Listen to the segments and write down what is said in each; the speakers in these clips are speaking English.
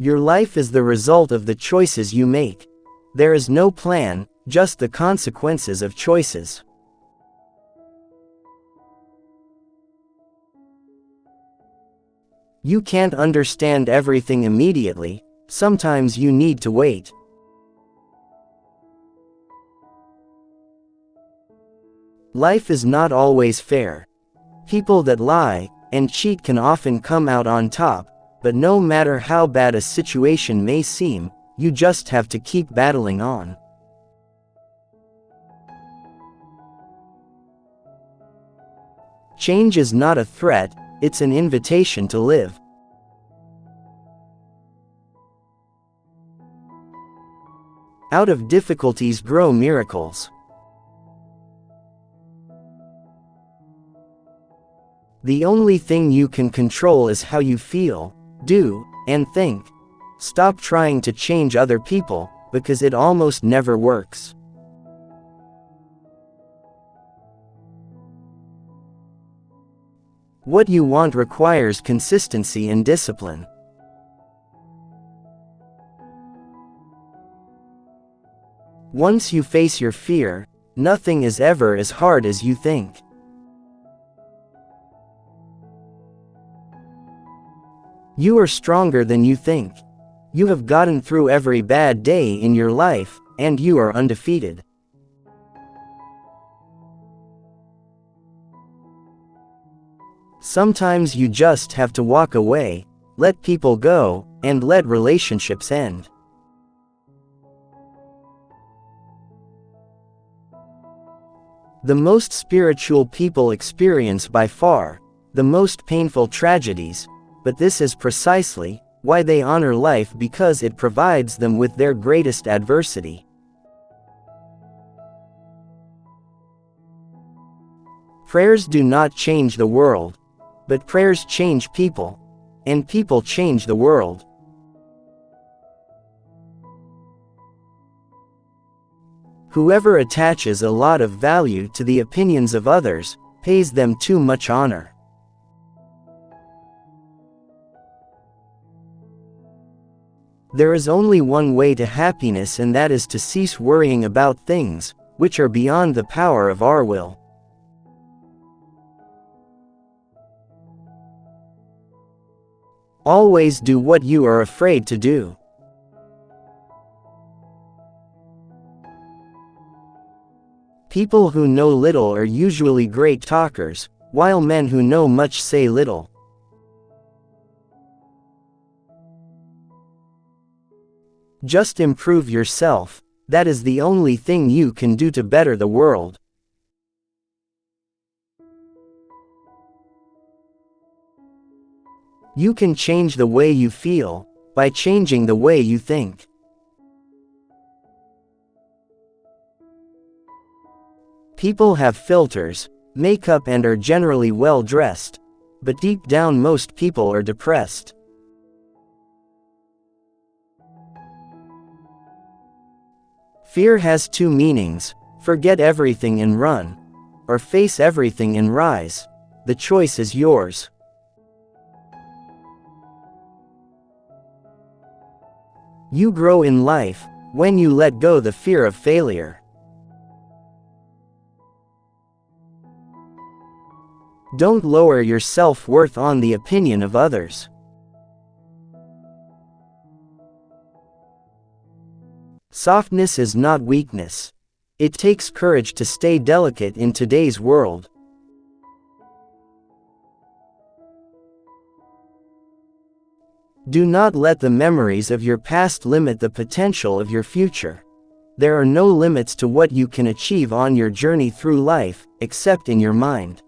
Your life is the result of the choices you make. There is no plan, just the consequences of choices. You can't understand everything immediately, sometimes you need to wait. Life is not always fair. People that lie and cheat can often come out on top, but no matter how bad a situation may seem, you just have to keep battling on. Change is not a threat, it's an invitation to live. Out of difficulties grow miracles. The only thing you can control is how you feel, do, and think. Stop trying to change other people, because it almost never works. What you want requires consistency and discipline. Once you face your fear, nothing is ever as hard as you think. You are stronger than you think. You have gotten through every bad day in your life, and you are undefeated. Sometimes you just have to walk away, let people go, and let relationships end. The most spiritual people experience by far the most painful tragedies, but this is precisely why they honor life, because it provides them with their greatest adversity. Prayers do not change the world, but prayers change people, and people change the world. Whoever attaches a lot of value to the opinions of others pays them too much honor. There is only one way to happiness, and that is to cease worrying about things which are beyond the power of our will. Always do what you are afraid to do. People who know little are usually great talkers, while men who know much say little. Just improve yourself, that is the only thing you can do to better the world. You can change the way you feel by changing the way you think. People have filters, makeup, and are generally well dressed, but deep down most people are depressed. Fear has two meanings: forget everything and run, or face everything and rise. The choice is yours. You grow in life when you let go the fear of failure. Don't lower your self-worth on the opinion of others. Softness is not weakness. It takes courage to stay delicate in today's world. Do not let the memories of your past limit the potential of your future. There are no limits to what you can achieve on your journey through life, except in your mind.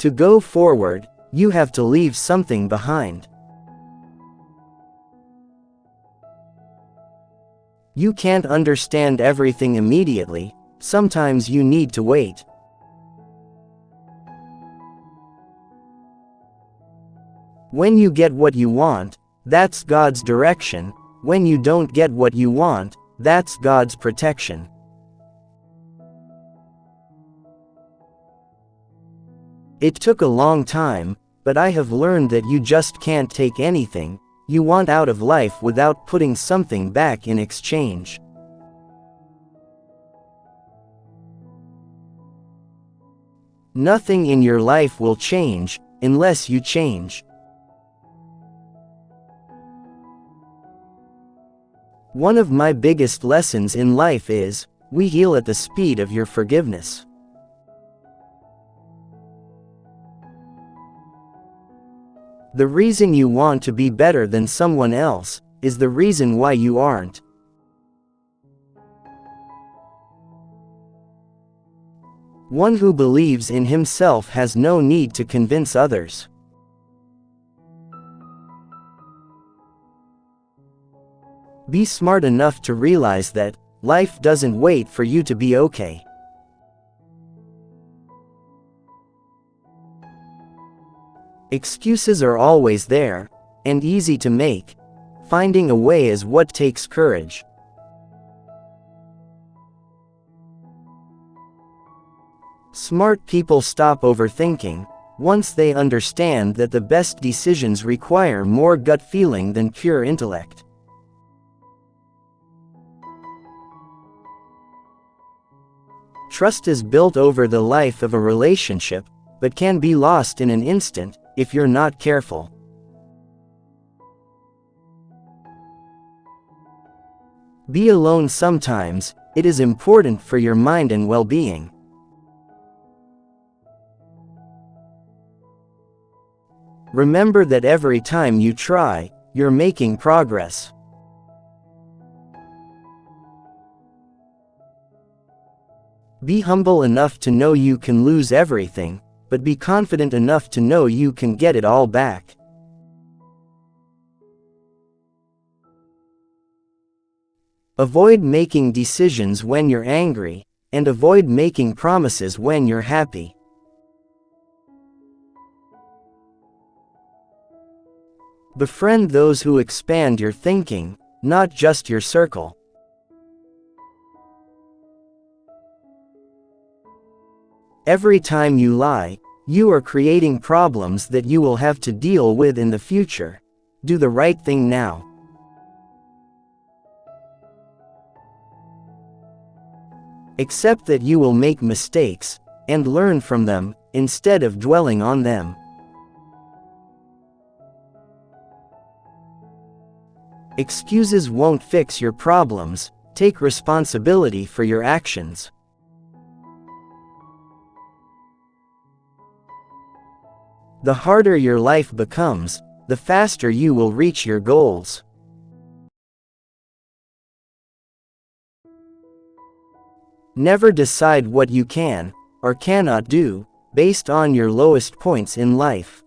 To go forward, you have to leave something behind. You can't understand everything immediately, sometimes you need to wait. When you get what you want, that's God's direction. When you don't get what you want, that's God's protection. It took a long time, but I have learned that you just can't take anything you want out of life without putting something back in exchange. Nothing in your life will change unless you change. One of my biggest lessons in life is, we heal at the speed of your forgiveness. The reason you want to be better than someone else is the reason why you aren't. One who believes in himself has no need to convince others. Be smart enough to realize that life doesn't wait for you to be okay. Excuses are always there, and easy to make. Finding a way is what takes courage. Smart people stop overthinking once they understand that the best decisions require more gut feeling than pure intellect. Trust is built over the life of a relationship, but can be lost in an instant if you're not careful. Be alone sometimes. It is important for your mind and well-being. Remember that every time you try, you're making progress. Be humble enough to know you can lose everything, but be confident enough to know you can get it all back. Avoid making decisions when you're angry, and avoid making promises when you're happy. Befriend those who expand your thinking, not just your circle. Every time you lie, you are creating problems that you will have to deal with in the future. Do the right thing now. Accept that you will make mistakes, and learn from them, instead of dwelling on them. Excuses won't fix your problems. Take responsibility for your actions. The harder your life becomes, the faster you will reach your goals. Never decide what you can or cannot do based on your lowest points in life.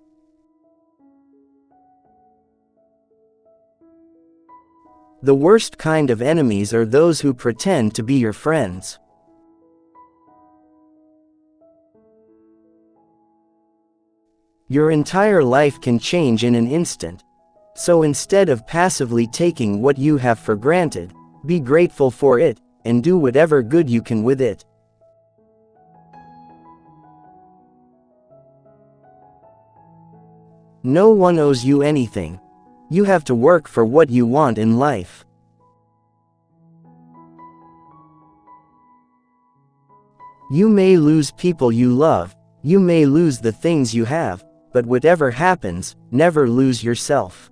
The worst kind of enemies are those who pretend to be your friends. Your entire life can change in an instant. So instead of passively taking what you have for granted, be grateful for it, and do whatever good you can with it. No one owes you anything. You have to work for what you want in life. You may lose people you love, you may lose the things you have, but whatever happens, never lose yourself.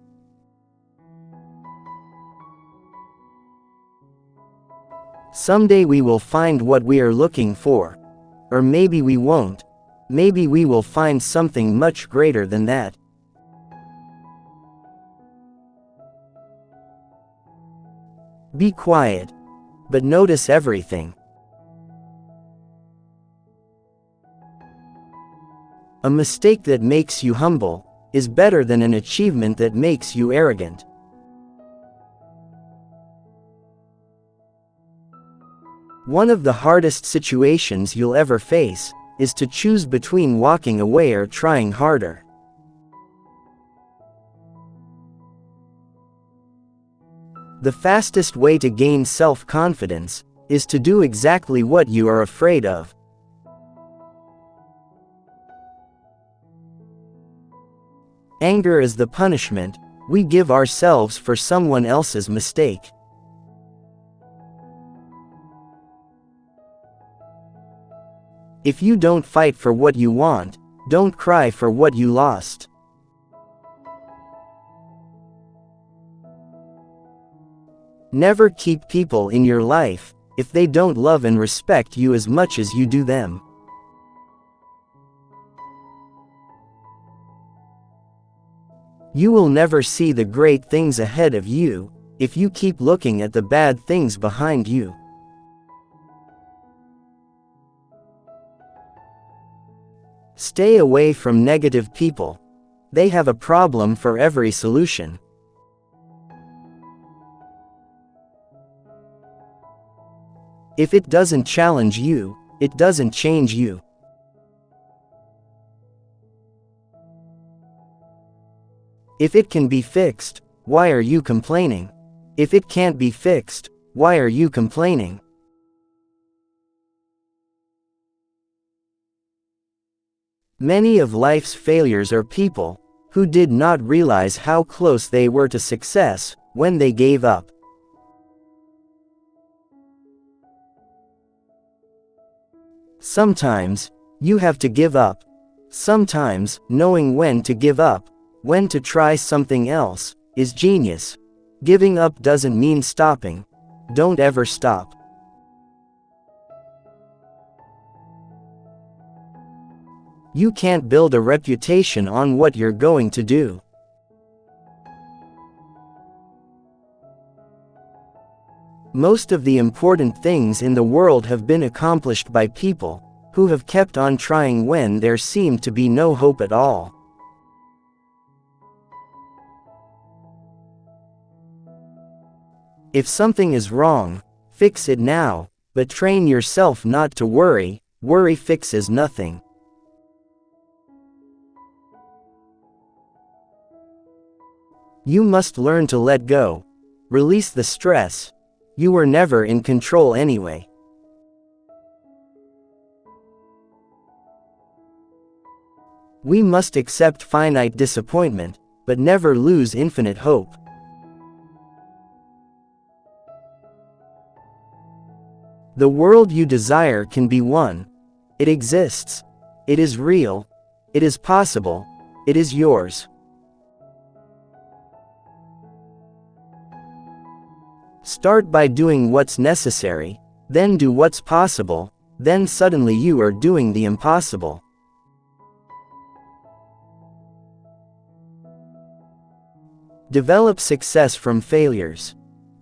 Someday we will find what we are looking for. Or maybe we won't. Maybe we will find something much greater than that. Be quiet, but notice everything. A mistake that makes you humble is better than an achievement that makes you arrogant. One of the hardest situations you'll ever face is to choose between walking away or trying harder. The fastest way to gain self-confidence is to do exactly what you are afraid of. Anger is the punishment we give ourselves for someone else's mistake. If you don't fight for what you want, don't cry for what you lost. Never keep people in your life if they don't love and respect you as much as you do them. You will never see the great things ahead of you if you keep looking at the bad things behind you. Stay away from negative people. They have a problem for every solution. If it doesn't challenge you, it doesn't change you. If it can be fixed, why are you complaining? If it can't be fixed, why are you complaining? Many of life's failures are people who did not realize how close they were to success when they gave up. Sometimes, you have to give up. Sometimes, knowing when to give up, when to try something else, is genius. Giving up doesn't mean stopping. Don't ever stop. You can't build a reputation on what you're going to do. Most of the important things in the world have been accomplished by people who have kept on trying when there seemed to be no hope at all. If something is wrong, fix it now, but train yourself not to worry. Worry fixes nothing. You must learn to let go. Release the stress. You were never in control anyway. We must accept finite disappointment, but never lose infinite hope. The world you desire can be won. It exists. It is real. It is possible. It is yours. Start by doing what's necessary, then do what's possible, then suddenly you are doing the impossible. Develop success from failures.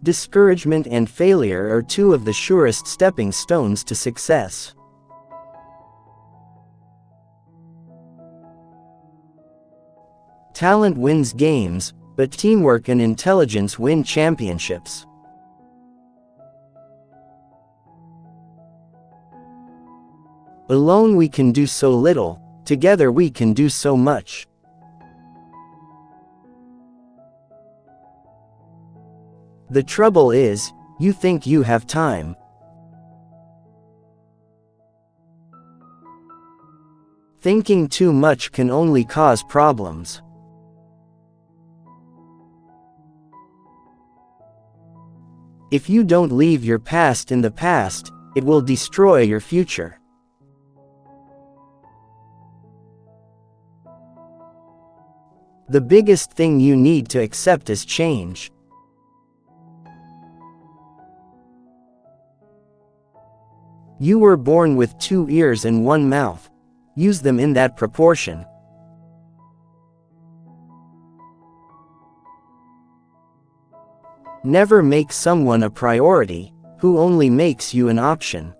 Discouragement and failure are two of the surest stepping stones to success. Talent wins games, but teamwork and intelligence win championships. Alone we can do so little, together we can do so much. The trouble is, you think you have time. Thinking too much can only cause problems. If you don't leave your past in the past, it will destroy your future. The biggest thing you need to accept is change. You were born with 2 ears and 1 mouth. Use them in that proportion. Never make someone a priority who only makes you an option.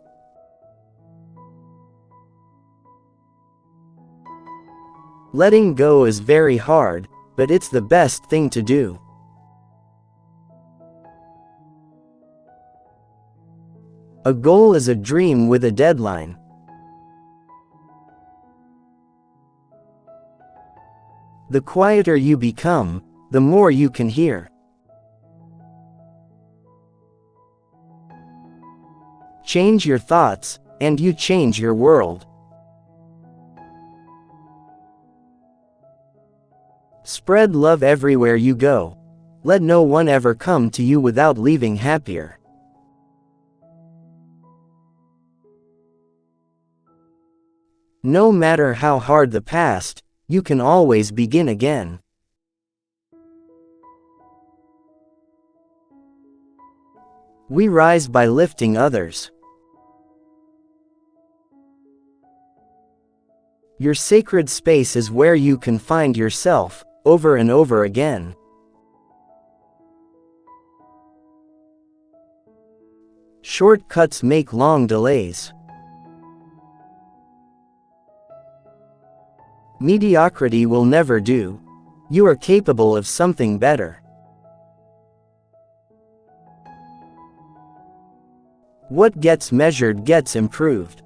Letting go is very hard, but it's the best thing to do. A goal is a dream with a deadline. The quieter you become, the more you can hear. Change your thoughts, and you change your world. Spread love everywhere you go. Let no one ever come to you without leaving happier. No matter how hard the past, you can always begin again. We rise by lifting others. Your sacred space is where you can find yourself, over and over again. Shortcuts make long delays. Mediocrity will never do. You are capable of something better. What gets measured gets improved.